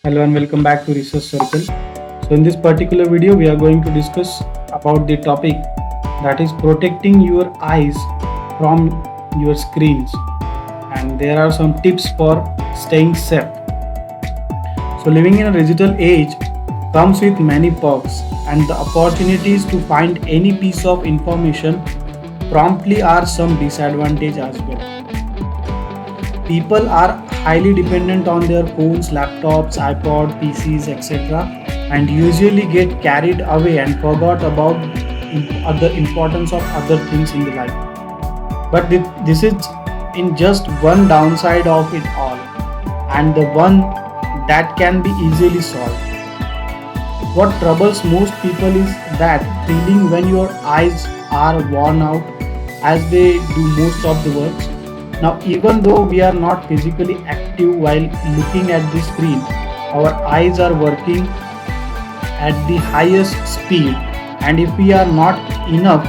Hello and welcome back to Research Circle. So in this particular video we are going to discuss about the topic that is protecting your eyes from your screens, and there are some tips for staying safe. So living in a digital age comes with many perks, and the opportunities to find any piece of information promptly are some disadvantage as well. People are highly dependent on their phones, laptops, iPod, PCs, etc., and usually get carried away and forgot about the importance of other things in the life. But this is in just one downside of it all, and the one that can be easily solved. What troubles most people is that feeling when your eyes are worn out as they do most of the work. Now, even though we are not physically active while looking at the screen, our eyes are working at the highest speed, and if we are not enough,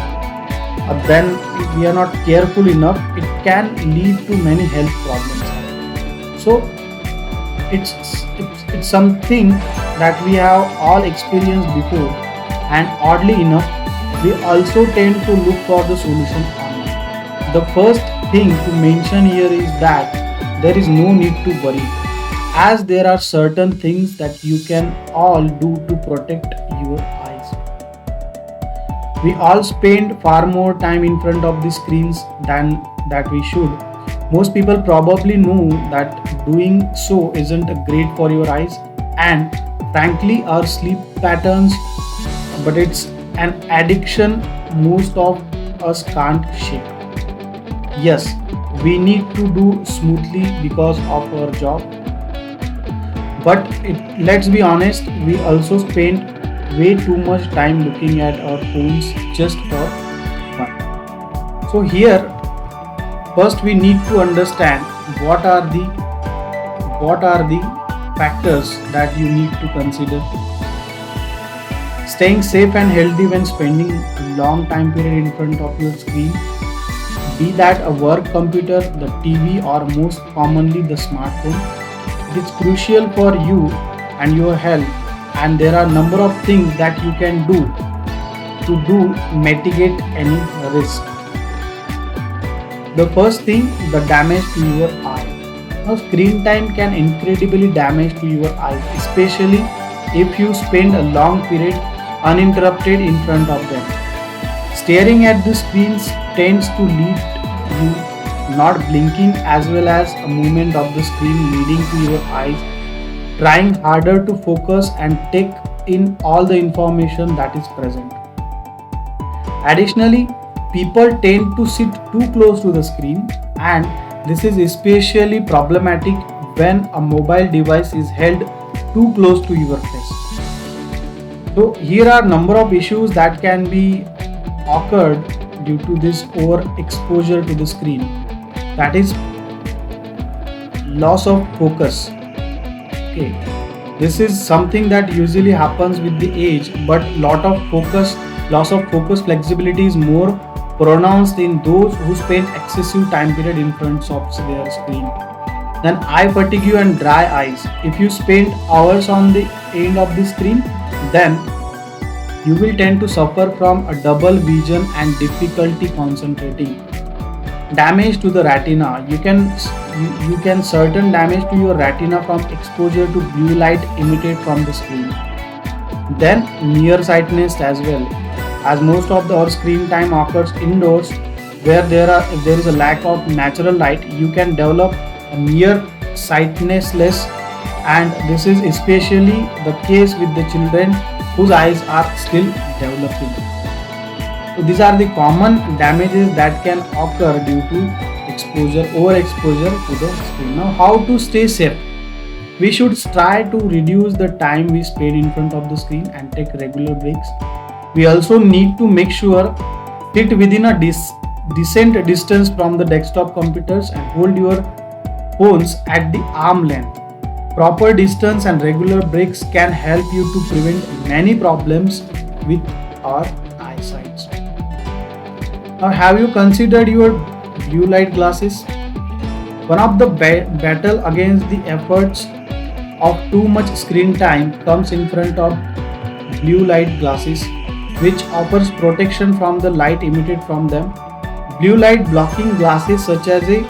then if we are not careful enough, it can lead to many health problems. So, it's something that we have all experienced before, and oddly enough, we also tend to look for the solution online. The first thing to mention here is that there is no need to worry, as there are certain things that you can all do to protect your eyes. We all spend far more time in front of the screens than that we should. Most people probably know that doing so isn't great for your eyes and frankly our sleep patterns, but it's an addiction most of us can't shake. Yes, we need to do smoothly because of our job, but let's be honest, we also spend way too much time looking at our phones just for fun. So here, first we need to understand what are the factors that you need to consider. Staying safe and healthy when spending a long time period in front of your screen, be that a work computer, the TV, or most commonly the smartphone. It is crucial for you and your health, and there are a number of things that you can do to mitigate any risk. The first thing, the damage to your eye. Now, screen time can incredibly damage to your eyes, especially if you spend a long period uninterrupted in front of them. Staring at the screens tends to lead you not blinking, as well as a movement of the screen leading to your eyes trying harder to focus and take in all the information that is present. Additionally, people tend to sit too close to the screen, and this is especially problematic when a mobile device is held too close to your face. So here are number of issues that can be occurred due to this overexposure to the screen. That is loss of focus. Okay, this is something that usually happens with the age, but loss of focus flexibility is more pronounced in those who spend excessive time period in front of their screen. Then eye fatigue and dry eyes. If you spend hours on the end of the screen, then you will tend to suffer from a double vision and difficulty concentrating. Damage to the retina. You can certain damage to your retina from exposure to blue light emitted from the screen. Then nearsightedness as well, as most of our screen time occurs indoors, where if there is a lack of natural light, you can develop a nearsightedness, and this is especially the case with the children whose eyes are still developing. So these are the common damages that can occur due to overexposure to the screen. Now, how to stay safe? We should try to reduce the time we spend in front of the screen and take regular breaks. We also need to make sure sit within a decent distance from the desktop computers and hold your phones at the arm length. Proper distance and regular breaks can help you to prevent many problems with our eyesight. Now, have you considered your blue light glasses? One of the battle against the efforts of too much screen time comes in front of blue light glasses, which offers protection from the light emitted from them. Blue light blocking glasses, such as a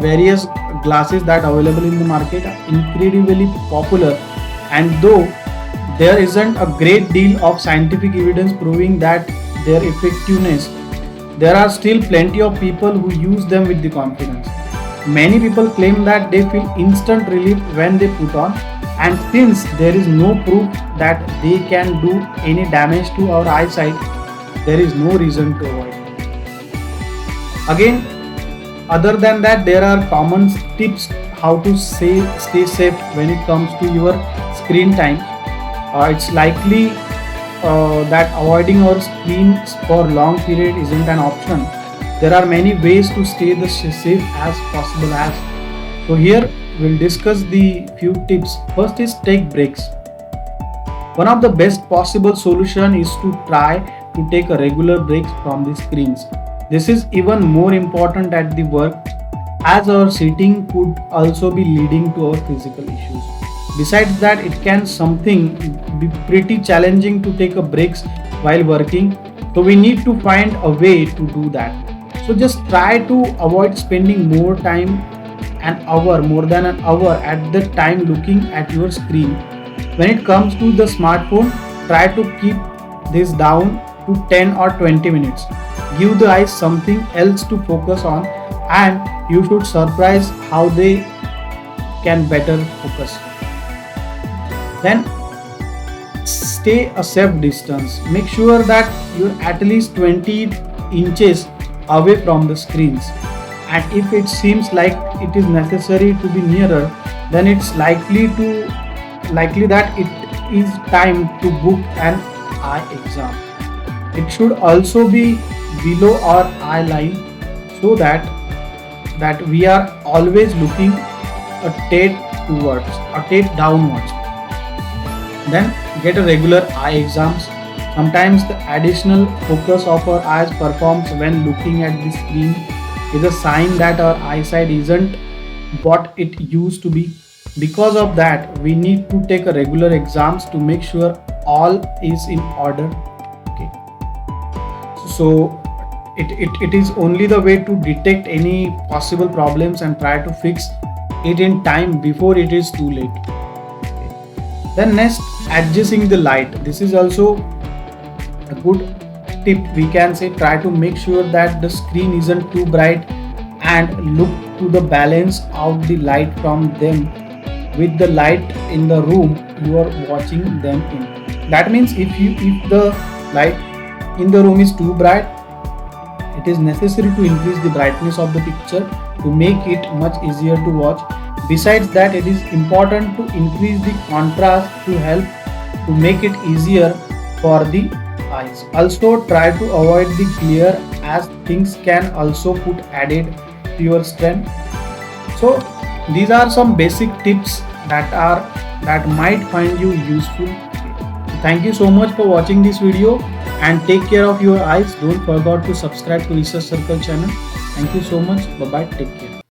various glasses that are available in the market, are incredibly popular, and though there isn't a great deal of scientific evidence proving that their effectiveness, there are still plenty of people who use them with the confidence. Many people claim that they feel instant relief when they put on, and since there is no proof that they can do any damage to our eyesight, there is no reason to avoid it. Again, other than that, there are common tips how to stay safe when it comes to your screen time. It's likely that avoiding our screens for long period isn't an option. There are many ways to stay the safe as possible as. So here we'll discuss the few tips. First is take breaks. One of the best possible solution is to try to take a regular breaks from the screens. This is even more important at the work, as our sitting could also be leading to our physical issues. Besides that, it can something be pretty challenging to take a breaks while working. So we need to find a way to do that. So just try to avoid spending more than an hour at the time looking at your screen. When it comes to the smartphone, try to keep this down to 10 or 20 minutes. Give the eyes something else to focus on, and you should surprise how they can better focus. Then stay a safe distance. Make sure that you're at least 20 inches away from the screens. And if it seems like it is necessary to be nearer, then it's likely that it is time to book an eye exam. It should also be below our eye line, so that we are always looking a tad downwards. Then get a regular eye exams. Sometimes the additional focus of our eyes performs when looking at the screen is a sign that our eyesight isn't what it used to be. Because of that, we need to take a regular exams to make sure all is in order. Okay. So it is only the way to detect any possible problems and try to fix it in time before it is too late. Okay. Then next, adjusting the light. This is also a good tip. We can say try to make sure that the screen isn't too bright, and look to the balance of the light from them with the light in the room you are watching them in. That means if the light in the room is too bright, it is necessary to increase the brightness of the picture to make it much easier to watch. Besides that, it is important to increase the contrast to help to make it easier for the eyes. Also try to avoid the glare, as things can also put added to your strain. So these are some basic tips that might find you useful. Thank you so much for watching this video, and take care of your eyes. Don't forget to subscribe to Research Circle channel. Thank you so much. Bye bye. Take care.